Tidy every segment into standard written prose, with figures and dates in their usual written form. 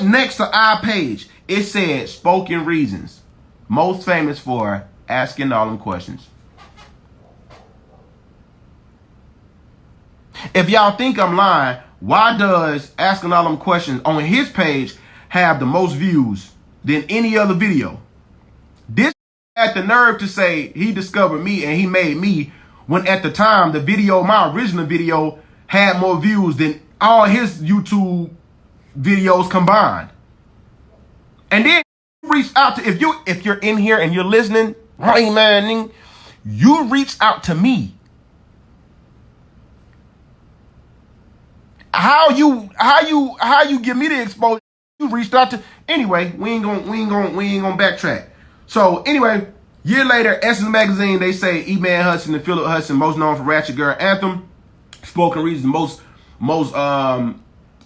right next to our page, it said Spoken Reasons, most famous for asking all them questions. If y'all think I'm lying, why does asking all them questions on his page have the most views than any other video? This had the nerve to say he discovered me and he made me, when at the time the video, my original video, had more views than all his YouTube videos combined. And then reach out to, if you're in here and you're listening, right, man, you reach out to me. How you give me the exposure? You reached out to. Anyway, we ain't gonna backtrack. So anyway, year later, Essence Magazine, they say Eman Hudson and Philip Hudson, most known for Ratchet Girl Anthem, Spoken Reasons, most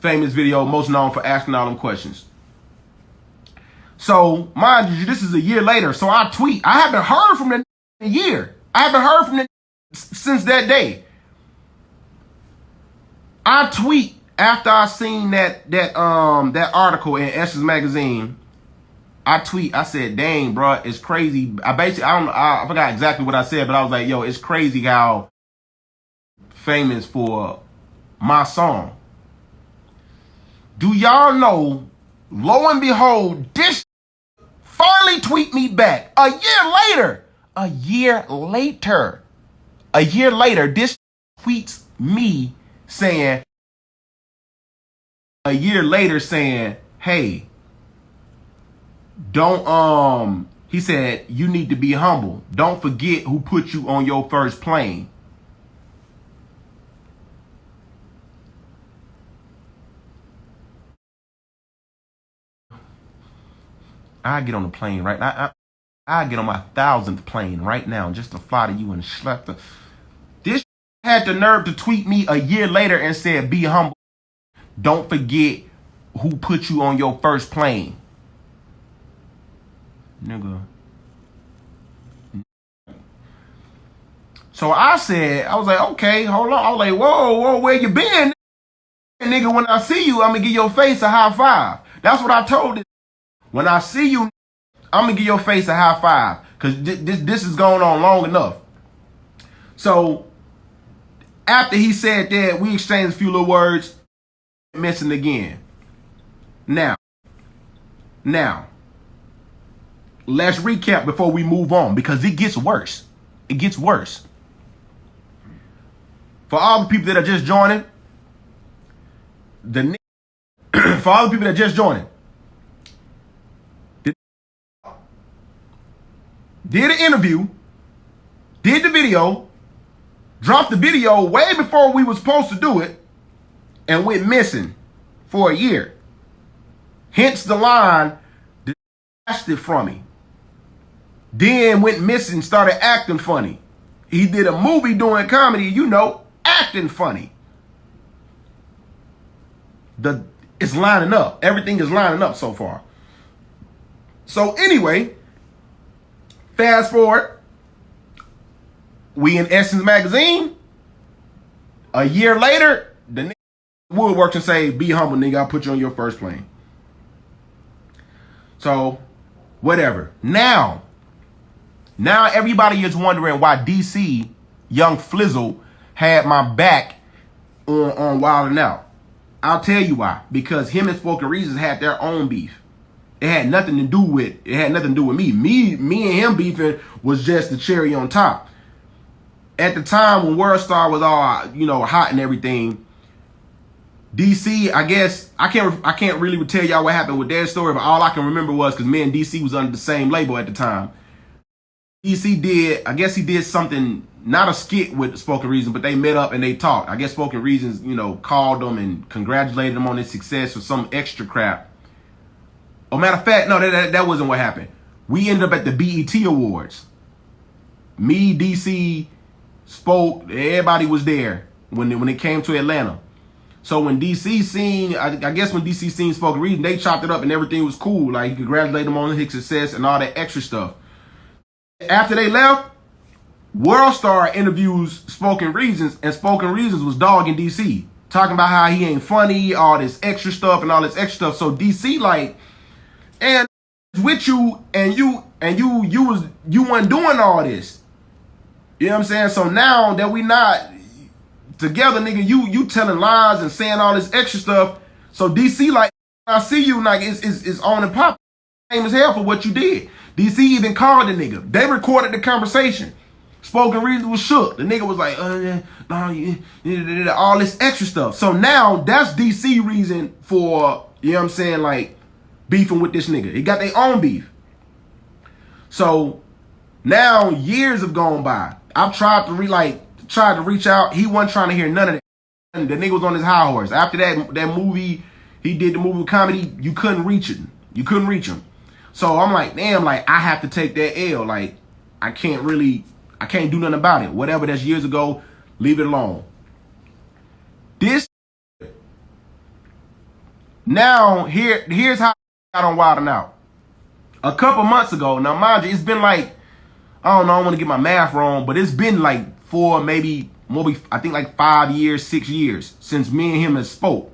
famous video, most known for asking all them questions. So mind you, this is a year later. So I tweet. I haven't heard from them in a year. I haven't heard from them since that day. I tweet after I seen that article in Essence Magazine. I tweet. I said, "Dang, bro, it's crazy." I forgot exactly what I said, but I was like, "Yo, it's crazy how famous for my song." Do y'all know? Lo and behold, this finally tweet me back a year later. A year later, this tweets me saying, a year later saying, "Hey, don't, he said, you need to be humble. Don't forget who put you on your first plane." I get on the plane right now. I get on my 1,000th plane right now just to fly to you and slap the. This had the nerve to tweet me a year later and said, "Be humble. Don't forget who put you on your first plane." Nigga. So I was like, okay, hold on. I was like, whoa, where you been? Nigga, when I see you, I'm gonna give your face a high five. That's what I told him. When I see you, I'm gonna give your face a high five. Cause this is going on long enough. So after he said that, we exchanged a few little words, missing again. Now, let's recap before we move on, because it gets worse. It gets worse. For all the people that are just joining, did an interview, did the video, dropped the video way before we were supposed to do it, and went missing for a year. Hence the line, "Stashed it from me." Then went missing, started acting funny. He did a movie doing comedy, acting funny. It's lining up. Everything is lining up so far. So anyway, fast forward. We in Essence Magazine. A year later, the nigga woodworks and say, "Be humble, nigga. I'll put you on your first plane." So, whatever. Now everybody is wondering why DC, Young Flizzle, had my back on Wild 'N Out. I'll tell you why. Because him and Spoken Reasons had their own beef. It had nothing to do with me. Me and him beefing was just the cherry on top. At the time when World Star was all, hot and everything, DC, I guess, I can't really tell y'all what happened with their story, but all I can remember was, because me and DC was under the same label at the time, DC he did something, not a skit with Spoken Reasons, but they met up and they talked. I guess Spoken Reasons, called them and congratulated them on their success or some extra crap. Oh, matter of fact, no, that wasn't what happened. We ended up at the BET Awards. Me, DC, Spoke, everybody was there when it came to Atlanta. So when DC seen, I guess when DC seen Spoken Reasons, they chopped it up and everything was cool. Like, he congratulated them on his success and all that extra stuff. After they left, World Star interviews Spoken Reasons, and Spoken Reasons was dogging DC. talking about how he ain't funny, all this extra stuff and all this extra stuff. So DC like, and with you and you weren't doing all this. You know what I'm saying? So now that we not together, nigga, you telling lies and saying all this extra stuff. So DC like, I see you like it's on and pop. Same as hell for what you did. DC even called the nigga. They recorded the conversation. Spoken Reason was shook. The nigga was like, all this extra stuff. So now that's DC reason for, you know what I'm saying, like beefing with this nigga. He got their own beef. So now years have gone by. I've tried to reach out. He wasn't trying to hear none of that. The nigga was on his high horse. After that movie, he did the movie comedy, you couldn't reach it. You couldn't reach him. So I'm like, damn, like I have to take that L. Like I can't do nothing about it. Whatever, that's years ago, leave it alone. This now here's how I got on Wild 'N Out. A couple months ago, now mind you, it's been like, I don't know, I want to get my math wrong, but it's been like 4, maybe more, I think like 5 years, 6 years since me and him has spoke.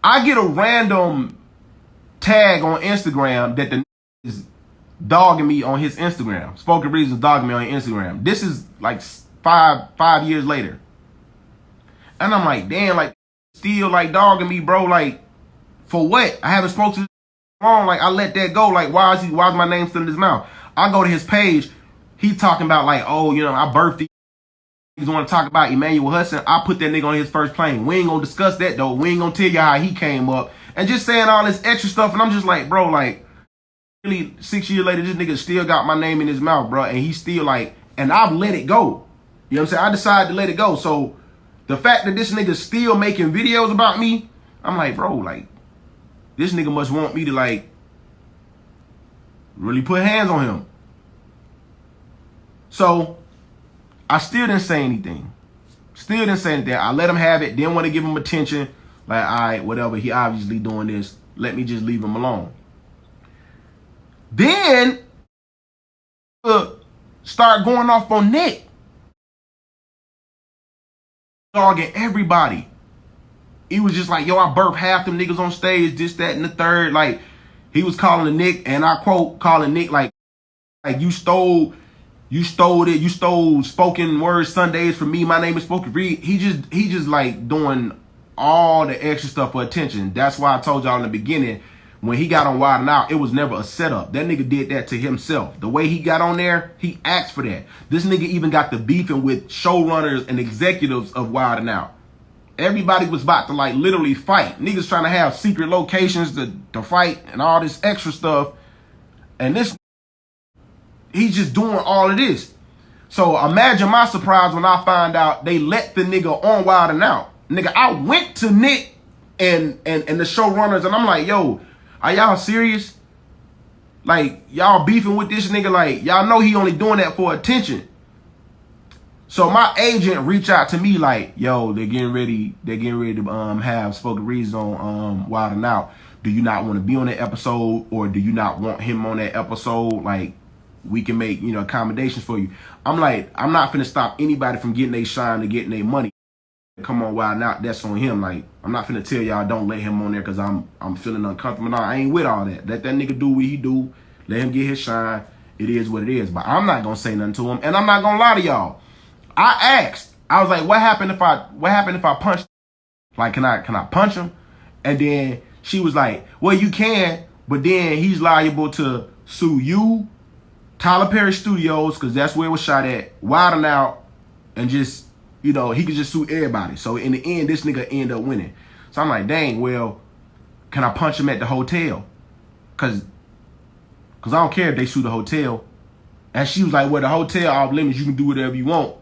I get a random tag on Instagram that the is dogging me on his Instagram. Spoken Reasons dogging me on Instagram. This is like five years later. And I'm like, damn, like still like dogging me, bro. Like, for what? I haven't spoken to him long. Like, I let that go. Like, why is my name still in his mouth? I go to his page. He talking about like, oh, you know, I birthed these. He's want to talk about Emmanuel Hudson. I put that nigga on his first plane. We ain't gonna discuss that though. We ain't gonna tell you how he came up and just saying all this extra stuff. And I'm just like, bro, like really 6 years later, this nigga still got my name in his mouth, bro. And he's still like, and I've let it go. You know what I'm saying? I decided to let it go. So the fact that this nigga still making videos about me, I'm like, bro, like this nigga must want me to like really put hands on him. So I still didn't say anything. I let him have it. Didn't want to give him attention. Like, all right, whatever. He obviously doing this. Let me just leave him alone. Then start going off on Nick. Dogging everybody. He was just like, yo, I birthed half them niggas on stage, this, that, and the third. Like, he was calling the Nick, and I quote, calling Nick like you stole it. You stole spoken word Sundays from me. My name is Spoken Reed. He just like doing all the extra stuff for attention. That's why I told y'all in the beginning, when he got on Wild 'N Out, it was never a setup. That nigga did that to himself. The way he got on there, he asked for that. This nigga even got the beefing with showrunners and executives of Wild 'N Out. Everybody was about to like literally fight. Niggas trying to have secret locations to fight and all this extra stuff. And this, he's just doing all of this. So imagine my surprise when I find out they let the nigga on Wild 'N Out. Nigga, I went to Nick and the showrunners and I'm like, yo, are y'all serious? Like, y'all beefing with this nigga? Like, y'all know he only doing that for attention. So my agent reached out to me like, yo, they're getting ready to have Spoken Reasons on Wild 'N Out. Do you not want to be on that episode, or do you not want him on that episode? Like, we can make, you know, accommodations for you. I'm like, I'm not finna stop anybody from getting their shine to getting their money. Come on, Wild 'N Out, that's on him. Like, I'm not finna tell y'all don't let him on there because I'm feeling uncomfortable. No, I ain't with all that. Let that nigga do what he do. Let him get his shine. It is what it is. But I'm not gonna say nothing to him, and I'm not gonna lie to y'all. I asked. I was like, what happened if I punched? Like, can I punch him? And then she was like, well, you can, but then he's liable to sue you, Tyler Perry Studios, because that's where it was shot at, Wild 'N Out, and just, you know, he could just sue everybody. So in the end, this nigga end up winning. So I'm like, dang, well, can I punch him at the hotel? Cause I don't care if they sue the hotel. And she was like, well, the hotel off limits, you can do whatever you want.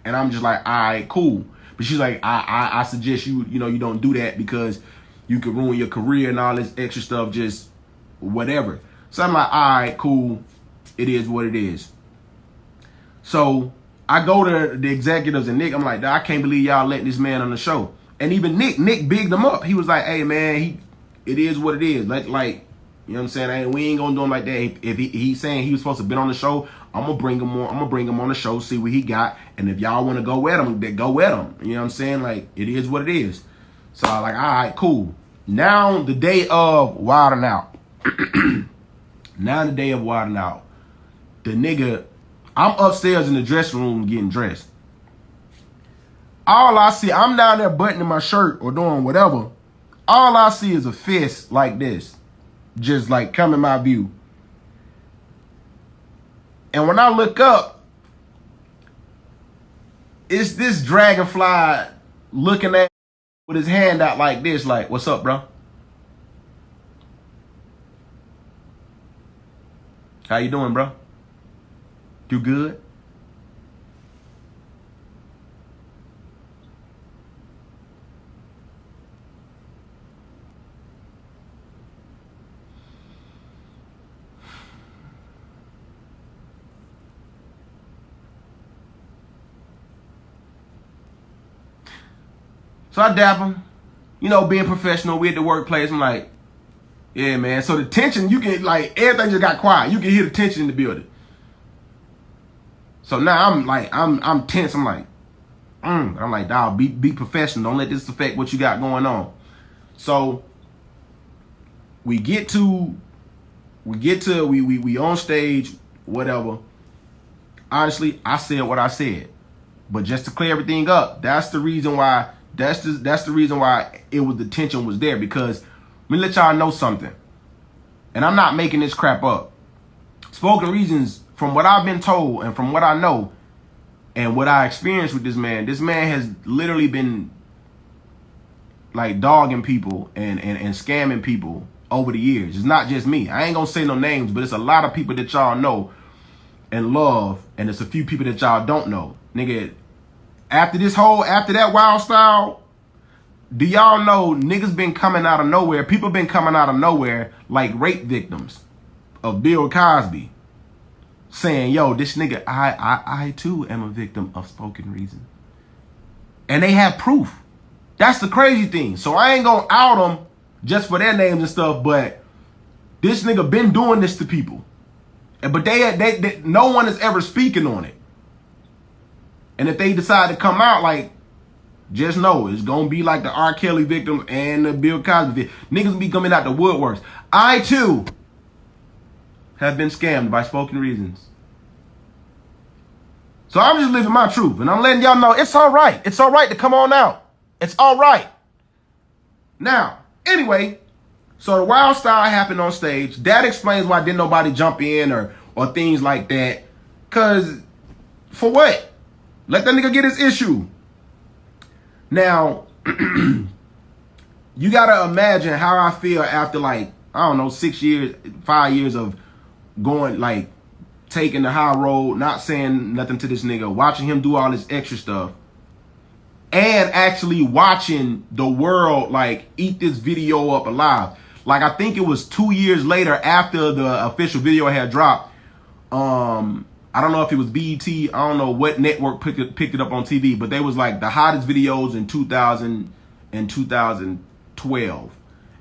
And I'm just like, all right, cool. But she's like, I suggest you don't do that because you could ruin your career and all this extra stuff, just whatever. So I'm like, all right, cool. It is what it is. So I go to the executives and Nick, I'm like, I can't believe y'all letting this man on the show. And even Nick bigged him up. He was like, hey, man, it is what it is. Like, you know what I'm saying? We ain't gonna do him like that. If he's saying he was supposed to be on the show, I'm gonna bring him on. I'm gonna bring him on the show, see what he got, and if y'all want to go at him, then go at him. You know what I'm saying? Like, it is what it is. So I'm like, all right, cool. Now the day of Wildin' Out. Now the day of Wildin' Out. The nigga, I'm upstairs in the dressing room getting dressed. All I see, I'm down there buttoning my shirt or doing whatever. All I see is a fist like this, just like coming my view. And when I look up, it's this dragonfly looking at me with his hand out like this, like, what's up, bro? How you doing, bro? You good? So I dap him, you know, being professional. We at the workplace. I'm like, yeah, man. So the tension, you can, like, everything just got quiet. You can hear the tension in the building. So now I'm like, I'm tense. I'm like, I'm like, dawg, be professional. Don't let this affect what you got going on. So we on stage, whatever. Honestly, I said what I said. But just to clear everything up, that's the reason why. That's the reason why the tension was there, because let me let y'all know something. And I'm not making this crap up. Spoken Reasons, from what I've been told and from what I know and what I experienced with this man has literally been like dogging people and scamming people over the years. It's not just me. I ain't gonna say no names, but it's a lot of people that y'all know and love, and it's a few people that y'all don't know. Nigga, after that Wild Style, do y'all know niggas been coming out of nowhere? People been coming out of nowhere like rape victims of Bill Cosby, saying, yo, this nigga, I too am a victim of Spoken Reason. And they have proof. That's the crazy thing. So I ain't gonna out them just for their names and stuff, but this nigga been doing this to people. But they no one is ever speaking on it. And if they decide to come out, like, just know it's gonna be like the R. Kelly victims and the Bill Cosby victims. Niggas be coming out the woodworks. I too have been scammed by Spoken Reasons. So I'm just living my truth, and I'm letting y'all know it's all right. It's all right to come on out. It's all right. Now, anyway, so the Wild Style happened on stage. That explains why didn't nobody jump in or things like that. Cause for what? Let that nigga get his issue. Now, you gotta imagine how I feel after, like, I don't know, 5 years of going, like, taking the high road, not saying nothing to this nigga, watching him do all this extra stuff, and actually watching the world, like, eat this video up alive. Like, I think it was 2 years later after the official video had dropped. I don't know if it was BET. I don't know what network picked it up on TV, but they was like the hottest videos in 2000 and 2012.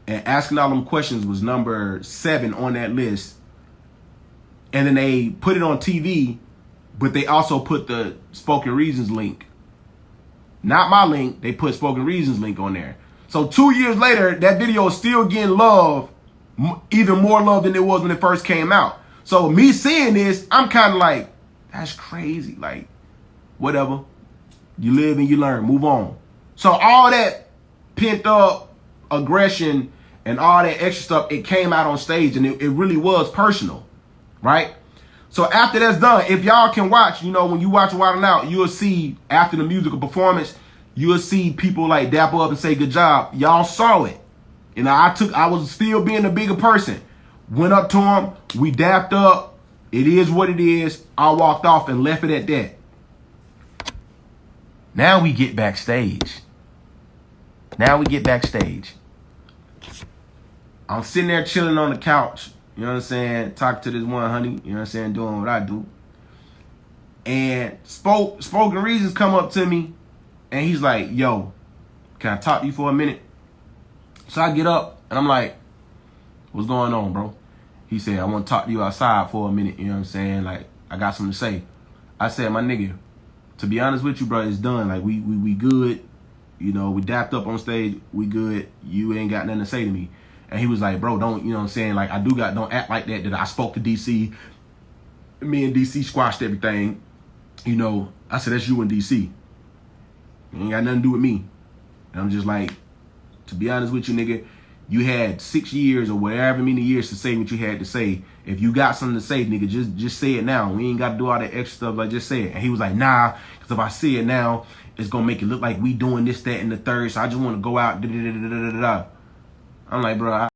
And Asking All Them Questions was number 7 on that list. And then they put it on TV, but they also put the Spoken Reasons link. Not my link. They put Spoken Reasons link on there. So 2 years later, that video is still getting love, even more love than it was when it first came out. So me seeing this, I'm kind of like, that's crazy. Like, whatever. You live and you learn. Move on. So all that pent up aggression and all that extra stuff, it came out on stage, and it really was personal. Right? So after that's done, if y'all can watch, you know, when you watch Wildin' Out, you'll see after the musical performance, you'll see people like dap up and say, good job. Y'all saw it. You know, I was still being a bigger person. Went up to him. We dapped up. It is what it is. I walked off and left it at that. Now we get backstage. I'm sitting there chilling on the couch. You know what I'm saying? Talking to this one honey. You know what I'm saying? Doing what I do. And Spoken Reasons come up to me. And he's like, yo, can I talk to you for a minute? So I get up and I'm like, what's going on, bro? He said, I want to talk to you outside for a minute. You know what I'm saying? Like, I got something to say. I said, my nigga, to be honest with you, bro, it's done. Like, we good. You know, we dapped up on stage. We good. You ain't got nothing to say to me. And he was like, bro, don't, you know what I'm saying? Like, don't act like that I spoke to DC. Me and DC squashed everything. You know, I said, that's you and DC. You ain't got nothing to do with me. And I'm just like, to be honest with you, nigga, you had 6 years or whatever many years to say what you had to say. If you got something to say, nigga, just say it now. We ain't got to do all that extra stuff. Like, just say it. And he was like, nah, because if I say it now, it's going to make it look like we doing this, that, and the third. So I just want to go out. I'm like, bro,